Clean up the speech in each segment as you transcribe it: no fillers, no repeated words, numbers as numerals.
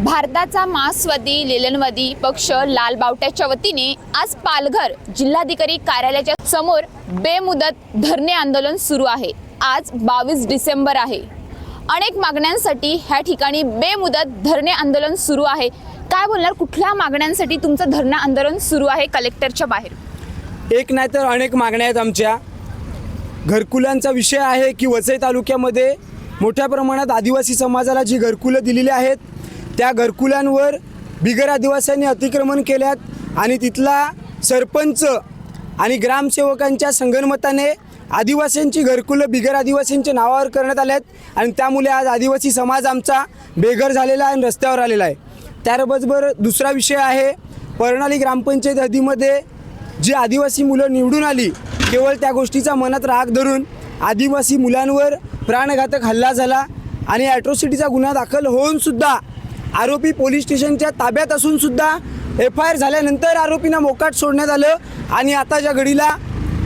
भारताचा मार्क्सवादी लेलनवादी पक्ष लाल बावट्याच्या वतीने आज पालघर जिल्हाधिकारी कार्यालयाच्या समोर बेमुदत धरणे आंदोलन सुरू आहे। आज 22 डिसेंबर आहे। अनेक मागण्यांसाठी ह्या ठिकाणी बेमुदत धरणे आंदोलन सुरू आहे। काय बोलणार, कुठल्या मागण्यांसाठी तुमचं धरणे आंदोलन सुरू आहे कलेक्टरच्या बाहेर? एक नाही तर अनेक मागण्या आहेत आमच्या। घरकुलांचा विषय आहे की वसई तालुक्यामध्ये मोठ्या प्रमाणात आदिवासी समाजाला जी घरकुलं दिलेली आहेत त्या घरकुलांवर बिगर आदिवासींनी अतिक्रमण केल्यात आणि तिथला सरपंच आणि ग्रामसेवकांच्या संगनमताने आदिवासींची घरकुलं बिगर आदिवासींच्या नावावर करण्यात आल्यात आणि त्यामुळे आज आदिवासी समाज आमचा बेघर झालेला आहे आणि रस्त्यावर आलेला आहे। त्याबरोबर दुसरा विषय आहे, परणाली ग्रामपंचायत हद्दीमध्ये जी आदिवासी मुलं निवडून आली, केवळ त्या गोष्टीचा मनात राग धरून आदिवासी मुलांवर प्राणघातक हल्ला झाला आणि ॲट्रॉसिटीचा गुन्हा दाखल होऊन सुद्धा आरोपी पोलीस स्टेशनच्या ताब्यात असून सुद्धा FIR झाल्यानंतर आरोपींना मोकाट सोडण्यात आलं आणि आताच्या घडीला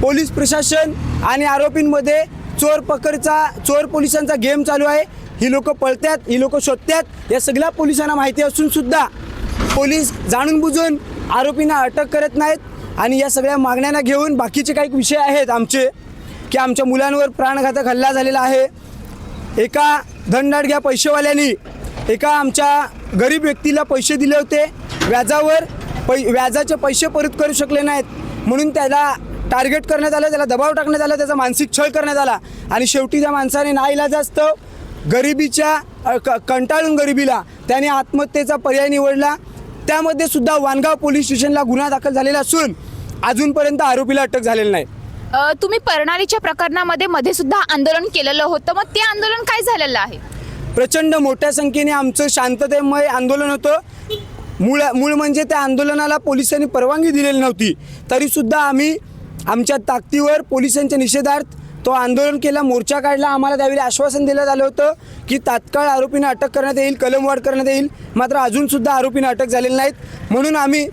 पोलीस प्रशासन आणि आरोपींमध्ये चोर पोलिसांचा गेम चालू आहे। ही लोक पळतात, ही लोक शोधतात, या सगळ्या पोलिसांना माहिती असून सुद्धा पोलीस जाणून बुजून आरोपींना अटक करत नाहीत। आणि या सगळ्या मागण्यांना घेऊन बाकीचे काही विषय आहेत आमचे की आमच्या मुलांवर प्राणघातक हल्ला झालेला आहे। एका धनदाडग्या पैसेवाल्यांनी एका आमच्या गरीब व्यक्तीला पैसे दिले होते व्याजावर, व्याजाचे पैसे परत करू शकले नाहीत म्हणून त्याला टार्गेट करण्यात आलं, त्याला दबाव टाकण्यात आला, त्याचा मानसिक छळ करण्यात आला आणि शेवटी त्या माणसाने नाईलाजास्तव गरिबीच्या कंटाळून गरिबीला त्याने आत्महत्येचा पर्याय निवडला। त्यामध्ये सुद्धा वानगाव पोलीस स्टेशनला गुन्हा दाखल झालेला असून अजूनपर्यंत आरोपीला अटक झालेली नाही। तुम्ही परणालीच्या प्रकरणामध्ये मध्ये सुद्धा आंदोलन केलेलं होतं, मग ते आंदोलन काय झालेलं आहे? प्रचंड मोठ्या संख्येने आमचं शांततेमय आंदोलन होतं। मूळ म्हणजे त्या आंदोलनाला पोलिसांनी परवानगी दिलेली नव्हती, तरीसुद्धा आम्ही आमच्या ताकदीवर पोलिसांच्या निषेधार्थ तो आंदोलन केला, मोर्चा काढला। आम्हाला त्यावेळी आश्वासन दिलं आलं होतं की तात्काळ आरोपींना अटक करण्यात येईल, कलमवाढ करण्यात येईल, मात्र अजूनसुद्धा आरोपींना अटक झालेली नाहीत। म्हणून आम्ही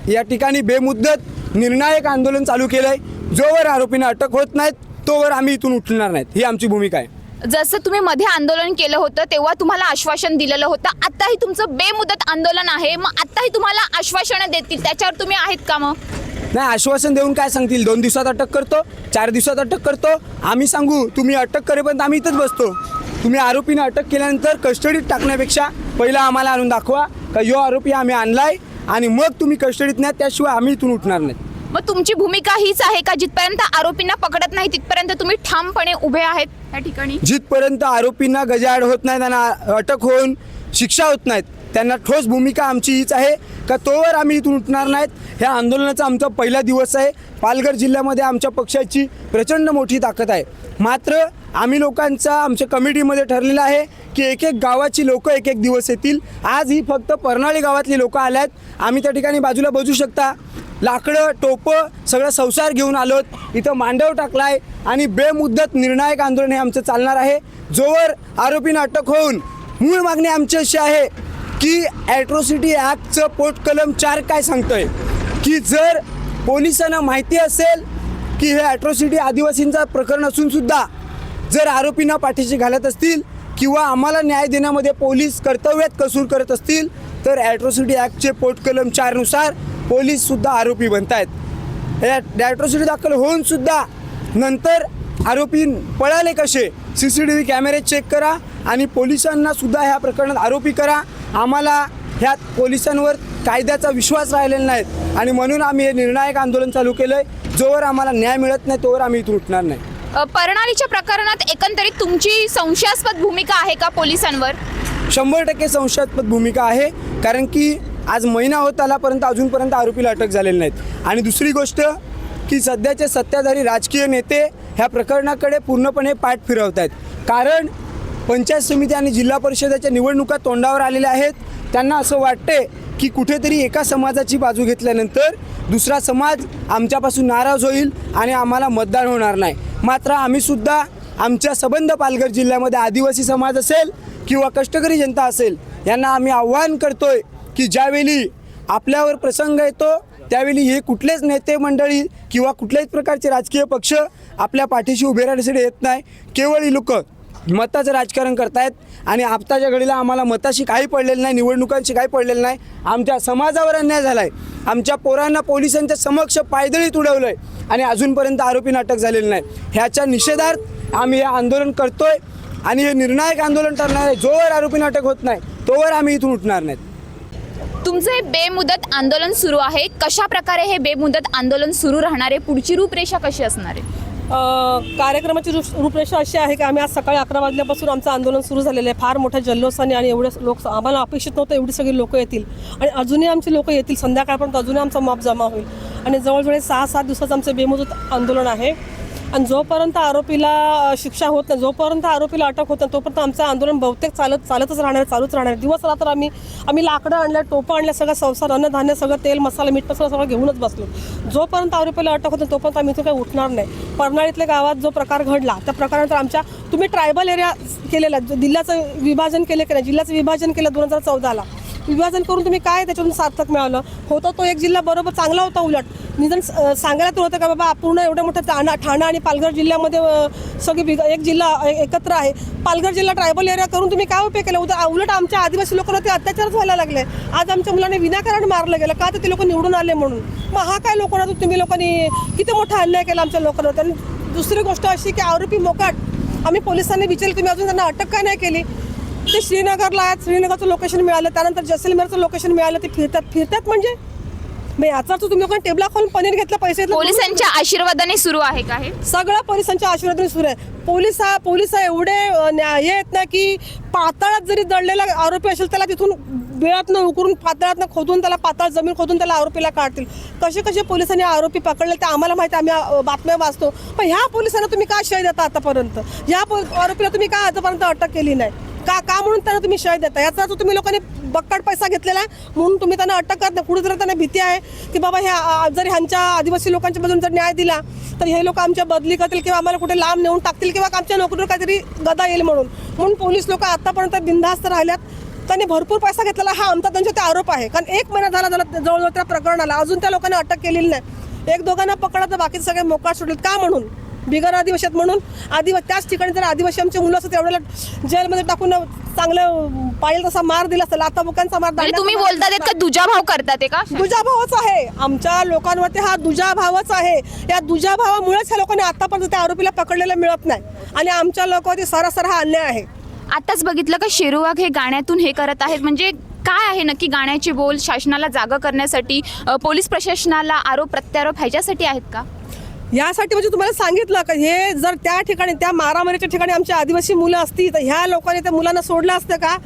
या ठिकाणी बेमुदत निर्णायक आंदोलन चालू केलं आहे। जोवर आरोपींना अटक होत नाहीत तोवर आम्ही इथून उठणार नाहीत, ही आमची भूमिका आहे। जसं तुम्ही मध्ये आंदोलन केलं होतं तेव्हा तुम्हाला आश्वासन दिलेलं होतं, आत्ताही तुमचं बेमुदत आंदोलन आहे, मग आत्ताही तुम्हाला आश्वासनं देतील, त्याच्यावर तुम्ही आहेत का? मग नाही, आश्वासन देऊन काय सांगतील? 2 दिवसात अटक करतो, 4 दिवसात अटक करतो, आम्ही सांगू तुम्ही अटक करेपर्यंत आम्ही इथंच बसतो। तुम्ही आरोपीने अटक केल्यानंतर कस्टडीत टाकण्यापेक्षा पहिला आम्हाला आणून दाखवा का यो आरोपी आम्ही आणलाय आणि मग तुम्ही कस्टडीत न्या, त्याशिवाय आम्ही इथून उठणार नाही। मग तुमची भूमिका हीच आहे का, जिथपर्यंत आरोपींना पकडत नाही तिथपर्यंत तुम्ही ठामपणे उभे आहेत या ठिकाणी? जिथपर्यंत आरोपींना गजाआड होत नाही, त्यांना अटक होऊन शिक्षा होत नाहीत, त्यांना ठोस भूमिका आमची हीच आहे का तोवर आम्ही इथून उठणार नाहीत। ह्या आंदोलनाचा आमचा पहिला दिवस आहे। पालघर जिल्ह्यामध्ये आमच्या पक्षाची प्रचंड मोठी ताकद आहे, मात्र आम्ही लोकांचा आमच्या कमिटीमध्ये ठरलेलं आहे की एक गावाची लोक एक दिवस येतील। आज ही फक्त परणाली गावातली लोक आल्यात, आम्ही त्या ठिकाणी बाजूला बसू शकता, लाकडं टोपं सगळं संसार घेऊन आलोत, इथं मांडव टाकलाय आणि बेमुदत निर्णायक आंदोलन हे आमचं चालणार आहे जोवर आरोपींना अटक होऊन। मूळ मागणी आमची अशी आहे की ॲट्रॉसिटी ॲक्टचं पोटकलम 4 काय सांगतोय की जर पोलिसांना माहिती असेल की हे ॲट्रॉसिटी आदिवासींचं प्रकरण असून सुद्धा जर आरोपींना पाठीशी घालत असतील किंवा आम्हाला न्याय देण्यामध्ये पोलीस कर्तव्यात कसूर करत असतील तर ॲट्रॉसिटी ॲक्टचे पोटकलम 4 नुसार पोलीससुद्धा आरोपी बनत आहेत। हे ॲट्रॉसिटी दाखल होऊन सुद्धा नंतर आरोपी पळाले कसे, CCTV कॅमेरे चेक करा आणि पोलिसांना सुद्धा ह्या प्रकरणात आरोपी करा। आम्हाला ह्या पोलिसांवर कायद्याचा विश्वास राहिलेला नाही आणि म्हणून आम्ही हे निर्णायक आंदोलन चालू केलं आहे। जोवर आम्हाला न्याय मिळत नाही तोवर आम्ही इथून उठणार नाही। परणालीच्या प्रकरणात एकंदरीत तुमची संशयास्पद भूमिका आहे का पोलिसांवर? 100% संशयास्पद भूमिका आहे, कारण की आज महिना होत आला परंतु अजूनपर्यंत आरोपीला अटक झालेली नाहीत। आणि दुसरी गोष्ट की सध्याचे सत्ताधारी राजकीय नेते ह्या प्रकरणाकडे पूर्णपणे पाठ फिरवत आहेत, कारण पंचायत समिती आणि जिल्हा परिषदेच्या निवडणुका तोंडावर आलेल्या आहेत। त्यांना असं वाटते की कुठेतरी एका समाजाची बाजू घेतल्यानंतर दुसरा समाज आमच्यापासून नाराज होईल आणि आम्हाला मतदान होणार नाही। मात्र आम्हीसुद्धा आमच्या सबंध पालघर जिल्ह्यामध्ये आदिवासी समाज असेल किंवा कष्टकरी जनता असेल यांना आम्ही आव्हान करतोय की ज्यावेळी आपल्यावर प्रसंग येतो त्यावेळी हे कुठलेच नेते मंडळी किंवा कुठल्याच प्रकारचे राजकीय पक्ष आपल्या पाठीशी उभे राहण्यासाठी येत नाही। केवळ ही लोक मताचं राजकारण करतायत आणि आत्ताच्या घडीला आम्हाला मताशी काही पडलेलं नाही, निवडणुकांशी काही पडलेलं नाही. आमच्या समाजावर अन्याय झाला आहे. आमच्या पोरांना पोलिसांच्या समक्ष पायदळीत उडवलं आहे आणि अजूनपर्यंत आरोपींना अटक झालेली नाही. ह्याच्या निषेधार्थ आम्ही हे आंदोलन करतोय आणि हे निर्णायक आंदोलन ठरणार आहे. जोवर आरोपींना अटक होत नाही तोवर आम्ही इथून उठणार नाहीत. तुमचं हे बेमुदत आंदोलन सुरू आहे, कशा प्रकारे हे बेमुदत आंदोलन सुरू राहणार आहे? पुढची रूपरेषा कशी असणार आहे? कार्यक्रमाची रूपरेषा अशी आहे की आम्ही आज सकाळी 11 वाजल्यापासून आमचं आंदोलन सुरू झालेलं आहे. फार मोठ्या जल्लोषाने आणि एवढे लोक आम्हाला अपेक्षित नव्हतं एवढी सगळी लोक येतील आणि अजूनही आमची लोक येतील. संध्याकाळपर्यंत अजूनही आमचा माप जमा होईल आणि जवळजवळ 6-7 दिवसाचं आमचं बेमुदत आंदोलन आहे. आणि जोपर्यंत आरोपीला शिक्षा होत नाही, जोपर्यंत आरोपीला अटक होत नाही, तोपर्यंत आमचं आंदोलन बहुतेक चालतच राहणार, चालूच राहणार. दिवस रात्र आम्ही लाकडं आणल्या, टोपं आणल्या, सगळं संसार, अन्नधान्य, सगळं तेल मसाला, मीठ मसाला सगळं घेऊनच बसलो. जोपर्यंत आरोपीला अटक होत नाही तोपर्यंत आम्ही इथून काही उठणार नाही. परनाळीतल्या गावात जो प्रकार घडला त्या प्रकारानंतर तुम्ही ट्रायबल एरिया केलेला, जिल्ह्याचं विभाजन केले की नाही? जिल्ह्याचं विभाजन केलं 2014ला. विभाजन करून तुम्ही काय त्याच्यातून सार्थक मिळालं होतं? तो एक जिल्हा बरोबर चांगला होता. उलट निदान सांगायला तर होतं का बाबा पूर्ण एवढ्या मोठ्या ठाणा आणि पालघर जिल्ह्यामध्ये सगळी एक जिल्हा एकत्र आहे. पालघर जिल्हा ट्रायबल एरिया करून तुम्ही काय उपयोग केला? उलट आमच्या आदिवासी लोकांना ते अत्याचारच व्हायला लागले. आज आमच्या मुलांना विनाकारण मारलं गेलं का? तर ते लोक निवडून आले म्हणून. मग हा काय लोकांना तुम्ही लोकांनी किती मोठा अन्याय केला आमच्या लोकांना. आणि दुसरी गोष्ट अशी की आरोपी मोकाट आम्ही पोलिसांनी विचारलं तुम्ही अजून त्यांना अटक काय नाही केली? ते श्रीनगरला आहेत, श्रीनगरचं लोकेशन मिळालं, त्यानंतर जैसलमेरचं लोकेशन मिळालं. ते फिरतात म्हणजे याचा तुम्ही लोकांनी टेबला खोलून पनीर घेतलं, पैसे पोलिसांच्या आशीर्वादाने सुरू आहे का हे सगळं? पोलिसांच्या आशीर्वादाने सुरू आहे. पोलिस एवढे हे आहेत ना की पाताळात जरी दडलेला आरोपी असेल त्याला तिथून बिळातनं उकरून पाताळातनं खोदून त्याला पाताळ जमीन खोदून त्याला आरोपीला काढतील. कसे पोलिसांनी आरोपी पकडले ते आम्हाला माहिती, आम्ही बातम्या वाचतो. पण ह्या पोलिसांना तुम्ही का शय देता आतापर्यंत? ह्या आरोपीला तुम्ही का आतापर्यंत अटक केली नाही? का म्हणून त्यांना तुम्ही शय देता? याचा अर्थ तुम्ही लोकांनी बक्कट पैसा घेतलेला आहे म्हणून तुम्ही त्यांना अटक करत नाही. कुठेतरी त्यांना भीती आहे की बाबा ह्या जर ह्यांच्या आदिवासी लोकांच्या बाजून जर न्याय दिला तर हे लोक आमच्या बदली करतील किंवा आम्हाला कुठे लांब नेऊन टाकतील किंवा आमच्या नोकरीवर काहीतरी गदा येईल म्हणून पोलीस लोक आतापर्यंत बिनधास्त राहिल्यात. त्यांनी भरपूर पैसा घेतलेला हा आमचा त्यांच्यावर आरोप आहे. कारण 1 महिना झाला जवळजवळ त्या प्रकरणाला अजून त्या लोकांनी अटक केलेली नाही. 1-2 पकडा तर बाकी सगळे मोकाट सुटलेत. का? म्हणून बिगर आदिवासी आहेत म्हणून. त्याच ठिकाणी जर आदिवासी आमचे मुलं असतं तेवढ्याला जेलमध्ये टाकून चांगलं पाहिजे तसा मार दिला असता, लाथाबुक्यांचा मार. तुम्ही बोलतात का दुजाभाव करतात का? दुजाभावच आहे आमच्या लोकांवरती, हा दुजाभावच आहे. या दुजाभावामुळेच ह्या लोकांनी आतापर्यंत त्या आरोपीला पकडलेलं मिळत नाही आणि आमच्या लोकांवरती सरासर हा अन्याय आहे. आताच बघितलं का शेरूवाघ हे गाण्यातून हे करत आहेत, म्हणजे काय आहे नक्की गाण्याचे बोल? शासनाला जागा करण्यासाठी, पोलीस प्रशासनाला आरोप प्रत्यारोप ह्याच्यासाठी आहेत का? यासाठी म्हणजे तुम्हाला सांगितलं का हे जर त्या ठिकाणी त्या मारामारीच्या ठिकाणी आमची आदिवासी मुलं असती तर ह्या लोकांनी त्या मुलांना सोडलं असतं का?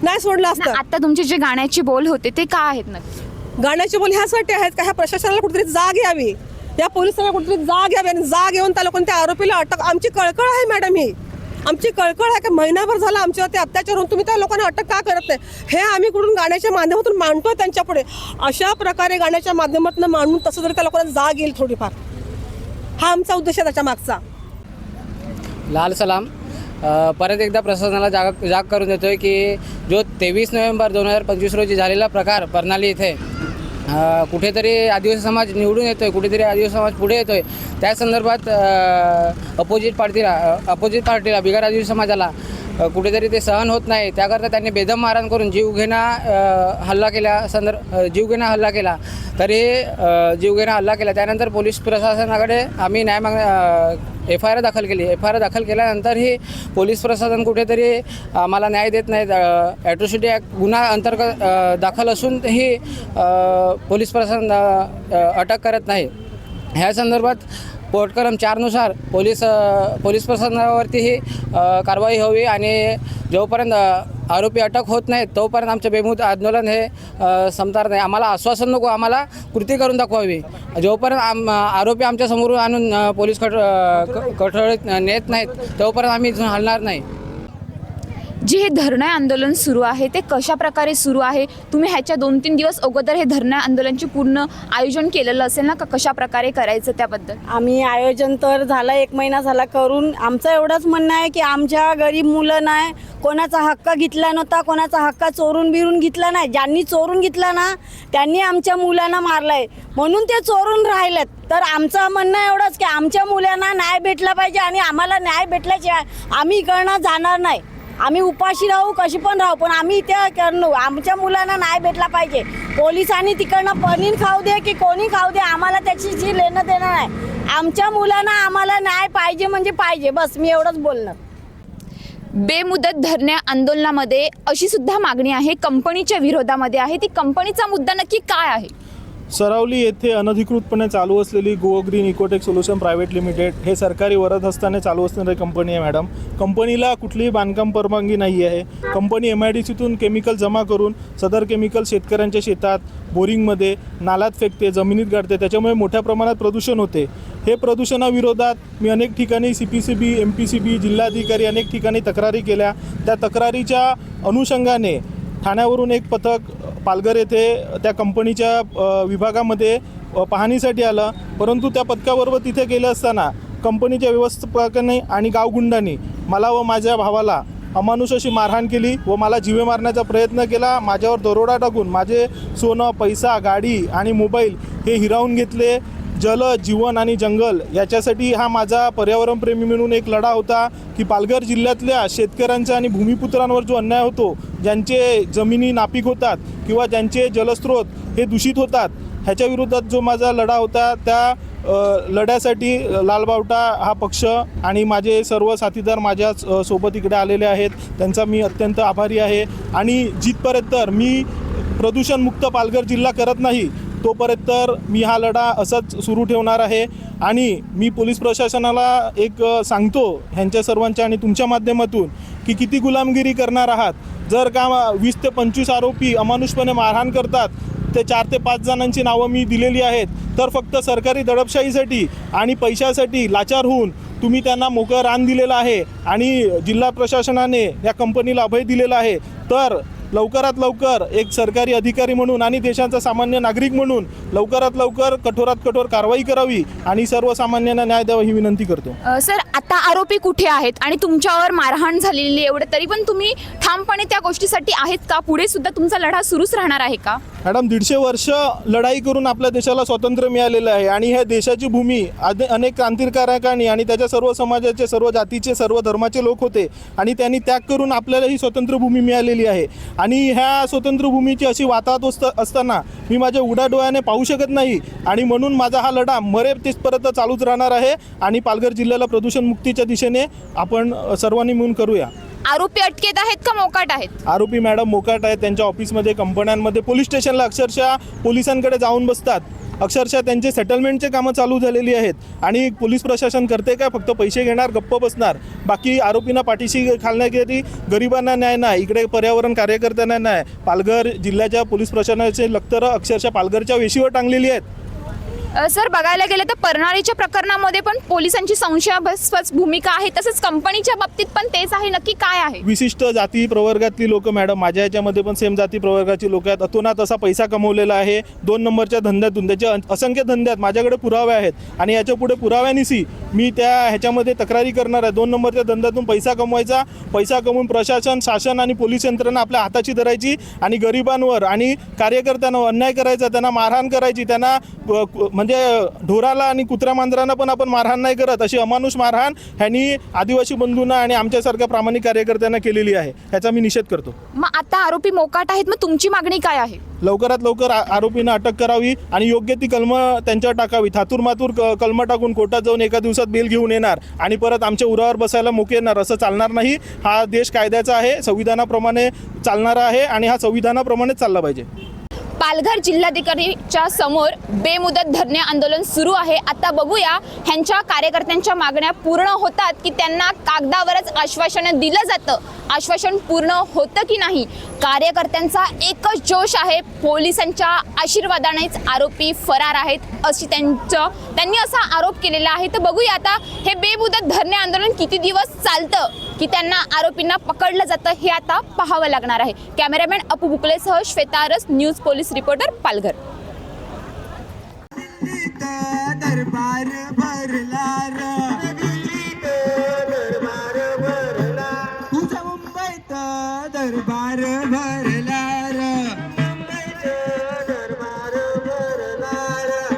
नाही सोडलं असतं. आता तुमचे जे गाण्याचे बोल होते ते काय आहेत नक्की? गाण्याचे बोल ह्यासाठी आहेत का ह्या प्रशासनाला कुठेतरी जाग यावी, या पोलिसांना कुठेतरी जाग यावी आणि जाग येऊन त्या लोकांनी त्या आरोपीला अटक. आमची कळकळ आहे मॅडम, ही आमची कळकळ आहे की महिनाभर झाला आमच्यावरती अत्याचार होऊन तुम्ही त्या लोकांना अटक का करत नाही? हे आम्ही कुठून गाण्याच्या माध्यमातून मांडतोय त्यांच्यापुढे. अशा प्रकारे गाण्याच्या माध्यमातून मांडून तसं जर त्या लोकांना जाग येईल थोडीफार, हा आमचा उद्देश आहे त्याच्या मागचा. लाल सलाम. परत एकदा प्रशासनाला जाग करून देतोय की जो 23 नोव्हेंबर 2025 रोजी झालेला प्रकार परनाली इथे कुठेतरी आदिवासी समाज निवडून येतोय, कुठेतरी आदिवासी समाज पुढे येतोय, त्या संदर्भात अपोजिट पार्टीला बिगर आदिवासी समाजाला कुठेतरी ते सहन होत नाही. त्याकरता त्यांनी बेदम मारहाण करून जीवघेणा हल्ला केला. तरी जीवघेणा हल्ला केला. त्यानंतर पोलीस प्रशासनाकडे आम्ही FIR दाखल केली. FIR दाखल केल्यानंतरही पोलीस प्रशासन कुठेतरी आम्हाला न्याय देत नाहीत. ॲट्रॉसिटी ॲक्ट गुन्हा अंतर्गत दाखल असूनही पोलीस प्रशासन अटक करत नाही. ह्या संदर्भात पोटकलम 4 नुसार पोलीस प्रशासनावरतीही कारवाई हवी आणि जोपर्यंत आरोपी अटक होत नाहीत तोपर्यंत आमचे बेमुदत आंदोलन हे संपणार नाही. आम्हाला आश्वासन नको, आम्हाला कृती करून दाखवावी. जोपर्यंत आरोपी आमच्या समोरून आणून पोलीस कठोळीत नेत नाहीत तोपर्यंत आम्ही इथून हलणार नाही. जे हे धरणं आंदोलन सुरू आहे ते कशा प्रकारे सुरू आहे? तुम्ही ह्याच्या 2-3 दिवस अगोदर हे धरणं आंदोलनाचे पूर्ण आयोजन केलेलं असेल ना, का कशा प्रकारे करायचं त्याबद्दल? आम्ही आयोजन तर झालं 1 महिना झाला करून. आमचं एवढंच म्हणणं आहे की आमच्या गरीब मुलं नाही, कोणाचा हक्क घेतला नव्हता, कोणाचा हक्क चोरून बिरून घेतला नाही. ज्यांनी चोरून घेतला ना त्यांनी आमच्या मुलांना मारलं आहे म्हणून ते चोरून राहिलेत. तर आमचं म्हणणं एवढंच की आमच्या मुलांना न्याय भेटला पाहिजे आणि आम्हाला न्याय भेटल्याशिवाय आम्ही इकडनं जाणार नाही. आम्ही उपाशी राहू कशी पण राहू पण आम्ही इथे करू. आमच्या मुलांना न्याय भेटला पाहिजे. पोलिसांनी तिकडनं पनीर खाऊ दे की कोणी खाऊ दे आम्हाला त्याची लेणं देणं नाही. आमच्या मुलांना आम्हाला न्याय पाहिजे म्हणजे पाहिजे. बस मी एवढंच बोलणार. बेमुदत धरणे आंदोलनामध्ये अशी सुद्धा मागणी आहे, कंपनीच्या विरोधामध्ये आहे. ती कंपनीचा मुद्दा नक्की काय आहे? सरावली येथे अनधिकृतपणे चालू असलेली go green Ecotech solution private limited हे सरकारी वरद हस्ताने चालू असणारी कंपनी आहे मॅडम. कंपनीला कुठलीही बांधकाम परवानगी नाही आहे. कंपनी MIDCतून केमिकल जमा करून सदर केमिकल शेतकऱ्यांच्या शेतात, बोरिंगमध्ये, नाल्यात फेकते, जमिनीत गाडते. त्याच्यामुळे मोठ्या प्रमाणात प्रदूषण होते. हे प्रदूषणाविरोधात मी अनेक ठिकाणी CPCB, MPCB, जिल्हाधिकारी अनेक ठिकाणी तक्रारी केल्या. त्या तक्रारीच्या अनुषंगाने ठाण्यावरून एक पथक पालघर येथे त्या कंपनीच्या विभागामध्ये पाहणीसाठी आलं. परंतु त्या पथकाबरोबर तिथे गेले असताना कंपनीच्या व्यवस्थापकांनी आणि गावगुंडांनी मला व माझ्या भावाला अमानुष अशी मारहाण केली व मला जीवे मारण्याचा प्रयत्न केला. माझ्यावर दरोडा टाकून माझे सोनं, पैसा, गाडी आणि मोबाईल हे हिरावून घेतले. जल, जीवन आणि जंगल याच्यासाठी हा माझा पर्यावरणप्रेमी म्हणून एक लढा होता की पालघर जिल्ह्यातल्या शेतकऱ्यांचा आणि भूमिपुत्रांवर जो अन्याय होतो, ज्यांचे जमिनी नापीक होतात किंवा ज्यांचे जलस्रोत हे दूषित होतात, ह्याच्या विरोधात जो माझा लढा होता त्या लढ्यासाठी लालबावटा हा पक्ष आणि माझे सर्व साथीदार माझ्या सोबत इकडे आलेले आहेत. त्यांचा मी अत्यंत आभारी आहे. आणि जिथपर्यंत मी प्रदूषणमुक्त पालघर जिल्हा करत नाही तोपर्यंत मी हा लढा असाच सुरू ठेवणार आहे. आणि मी पोलीस प्रशासनाला एक सांगतो ह्यांच्या सर्वांच्या आणि तुमच्या माध्यमातून की किती गुलामगिरी करणार आहात. जर का 20 ते 25 आरोपी अमानुषपणे मारहाण करतात, ते 4 ते 5 जणांची नावं मी दिलेली आहेत, तर फक्त सरकारी दडपशाहीसाठी आणि पैशासाठी लाचार होऊन तुम्ही त्यांना मोकळं रान दिलेलं आहे आणि जिल्हा प्रशासनाने या कंपनीला अभय दिलेलं आहे. तर लवकरात लवकर एक सरकारी अधिकारी म्हणून आणि देशाचा सामान्य नागरिक म्हणून लवकरात लवकर कठोरात कठोर कारवाई करावी आणि सर्वसामान्यांना न्याय द्यावा ही विनंती करतो. सर, आता आरोपी कुठे आहेत आणि तुमच्यावर मारहाण झालेली एवढं तरी पण तुम्ही ठामपणे त्या गोष्टीसाठी आहेत का? पुढे सुद्धा तुमचा लढा सुरूच राहणार आहे का? मॅडम, 150 वर्ष लढाई करून आपल्या देशाला स्वातंत्र्य मिळालेलं आहे आणि ह्या देशाची भूमी अनेक क्रांतिकारकांनी आणि त्याच्या सर्व समाजाचे, सर्व जातीचे, सर्व धर्माचे लोक होते आणि त्यांनी त्याग करून आपल्याला ही स्वतंत्र भूमी मिळालेली आहे. आणि ह्या स्वतंत्र भूमीची अशी वाताहत असताना मी माझ्या उघड्या डोळ्याने पाहू शकत नाही आणि म्हणून माझा हा लढा मरेल तिथपर्यंत चालूच राहणार आहे. आणि पालघर जिल्ह्याला प्रदूषण मुक्तीच्या दिशेने आपण सर्वांनी मिळून करूया. आरोपी अटकेत आहेत का मोकाट आहेत? आरोपी मॅडम मोकाट आहेत. त्यांच्या ऑफिसमध्ये, कंपन्यांमध्ये, पोलीस स्टेशनला अक्षरशः पोलिसांकडे जाऊन बसतात. अक्षरशः त्यांचे सेटलमेंटचे कामं चालू झालेली आहेत. आणि पोलीस प्रशासन करते काय? फक्त पैसे घेणार, गप्प बसणार. बाकी आरोपींना पाठीशी घालण्यासाठी गरिबांना न्याय नाही, इकडे पर्यावरण कार्यकर्त्यांना न्याय. पालघर जिल्ह्याच्या पोलीस प्रशासनाचे लखतरं अक्षरशः पालघरच्या वेशीवर टांगलेली आहेत. सर, बघायला गेलं तर परनाळीच्या प्रकरणामध्ये पण पोलिसांची संशयास्पद भूमिका आहे, तसंच कंपनीच्या बाबतीत पण तेच आहे. नक्की काय आहे? विशिष्ट जाती प्रवर्गातली लोक मॅडम, माझ्या ह्याच्यामध्ये पण सेम जाती प्रवर्गाची लोक आहेत. अतोनात असा पैसा कमवलेला आहे 2 नंबरच्या धंद्यातून. त्याचे असंख्य धंदे आहेत, माझ्याकडे पुरावे आहेत आणि याच्या पुढे पुराव्यानिशी मी त्या ह्याच्यामध्ये तक्रारी करणार आहे. 2 नंबरच्या धंद्यातून पैसा कमवायचा, पैसा कमवून प्रशासन, शासन आणि पोलीस यंत्रणा आपल्या हाताची धरायची आणि गरिबांवर आणि कार्यकर्त्यांवर अन्याय करायचा, त्यांना मारहाण करायची. त्यांना म्हणजे ढोराला आणि कुत्र्या मांजरांना पण आपण मारहाण नाही करत, अशी अमानुष मारहाण ह्यांनी आदिवासी बंधूंना आणि आमच्यासारख्या प्रामाणिक कार्यकर्त्यांना केलेली आहे. ह्याचा मी निषेध करतो. मग आता आरोपी मोकाट आहेत, मग तुमची मागणी काय आहे? लवकरात लवकर आरोपींना अटक करावी आणि योग्य ती कलमं त्यांच्यावर टाकावी. थातूरमातूर कलमं टाकून कोर्टात जाऊन एका दिवसात बेल घेऊन येणार आणि परत आमच्या उरावर बसायला मोके येणार, असं चालणार नाही. हा देश कायद्याचा आहे, संविधानाप्रमाणे चालणारा आहे आणि हा संविधानाप्रमाणेच चालला पाहिजे. पालघर जिल्हाधिकारीच्या समोर बेमुदत धरणे आंदोलन सुरू आहे. आता बघूया ह्यांच्या कार्यकर्त्यांच्या मागण्या पूर्ण होतात की त्यांना कागदावरच आश्वासन दिलं जातं, आश्वासन पूर्ण होतं की नाही. कार्यकर्त्यांचा एकच जोश आहे, पोलिसांच्या आशीर्वादानेच आरोपी फरार आहेत अशी त्यांनी असा आरोप केलेला आहे. तर बघूया आता हे बेमुदत धरणे आंदोलन किती दिवस चालतं की त्यांना आरोपींना पकडलं जातं हे आता पाहावं लागणार आहे. कॅमेरामॅन अपू बुकलेसह श्वेता रस, न्यूज पोलीस रिपोर्टर, पालघर. दरबार भरला तुझा मुंबईत दरबार भरला दरबार भरला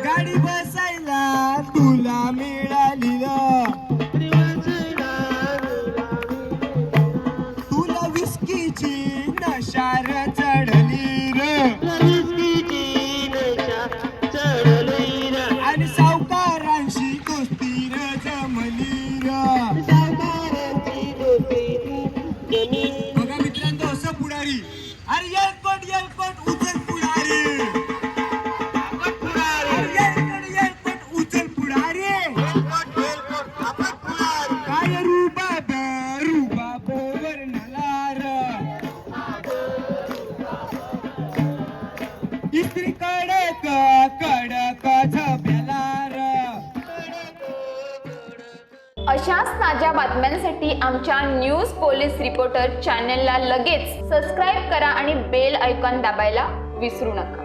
गाडी बसायला बघा मित्रांनो असं पुढारी अरे येलकोट उचल पुढारी येलकोट उचल पुढारी काय रुबाब वर्णलार इस्त्री कडक झब्यालार अशाच ताज्या बातम्यांसाठी आमच्या न्यूज पोलीस रिपोर्टर चॅनलला लगेच सबस्क्राईब करा आणि बेल आयकॉन दाबायला विसरू नका.